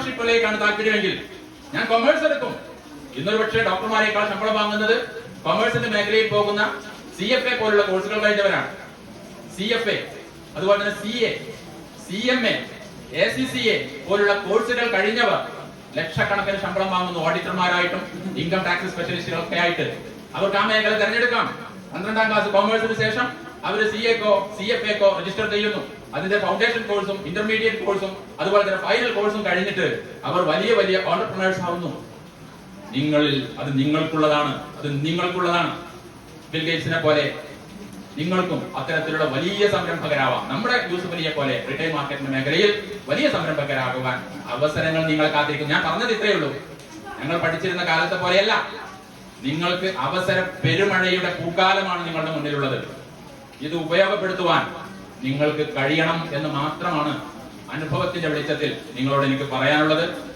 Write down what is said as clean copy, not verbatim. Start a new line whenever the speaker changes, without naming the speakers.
എന്റർപ്രണർഷിപ്പിലേക്കാണ് താല്പര്യമെങ്കിൽ ഞാൻ കൊമേഴ്സ് എടുക്കും. ഇന്നൊരു പക്ഷേ ഡോക്ടർമാരെക്കാൾ ശമ്പളം വാങ്ങുന്നത് കൊമേഴ്സിന്റെ മേഖലയിൽ പോകുന്ന CFA പോലുള്ള കോഴ്സുകൾ കഴിഞ്ഞവരാണ്. CFA, അതുപോലെ തന്നെ CA, CMA, ACCA പോലുള്ള കോഴ്സുകൾ കഴിഞ്ഞവർ ലക്ഷക്കണക്കിന് ശമ്പളം വാങ്ങുന്നു. ഓഡിറ്റർമാരായിട്ടും ഇൻകം ടാക്സ് സ്പെഷ്യലിസ്റ്റുകളൊക്കെ ആയിട്ട് അവർക്ക് ആ മേഖല തിരഞ്ഞെടുക്കാം. 12ാം ക്ലാസ് കൊമേഴ്സിന് ശേഷം അവർ CA-ക്കോ CFA-ക്കോ രജിസ്റ്റർ ചെയ്യുന്നു. അതിന്റെ ഫൗണ്ടേഷൻ കോഴ്സും ഇന്റർമീഡിയറ്റ് കോഴ്സും അതുപോലെ തന്നെ ഫൈനൽ കോഴ്സും കഴിഞ്ഞിട്ട് അവർ വലിയ വലിയ ഓണ്ടർപ്രണേഴ്സ് ആവുന്നു. അത് നിങ്ങൾക്കുള്ളതാണ്. ബിൽ ഗേറ്റ്സിനെ പോലെ നിങ്ങൾക്കും അത്തരത്തിലുള്ള വലിയ സംരംഭകരാവാം. നമ്മുടെ യൂസുഫ് അലിയെ പോലെ റിട്ടൈൽ മാർക്കറ്റിന്റെ മേഖലയിൽ വലിയ സംരംഭകരാകുവാൻ അവസരങ്ങൾ നിങ്ങളെ കാത്തിരിക്കും. ഞാൻ പറഞ്ഞത് ഇത്രയേ ഉള്ളൂ. ഞങ്ങൾ പഠിച്ചിരുന്ന കാലത്തെ പോലെയല്ല. നിങ്ങൾക്ക് അവസര പെരുമഴയുടെ പൂക്കാലമാണ് നിങ്ങളുടെ മുന്നിലുള്ളത്. ഇത് ഉപയോഗപ്പെടുത്തുവാൻ നിങ്ങൾക്ക് കഴിയണം എന്ന് മാത്രമാണ് അനുഭവത്തിന്റെ വെളിച്ചത്തിൽ നിങ്ങളോട് എനിക്ക് പറയാനുള്ളത്.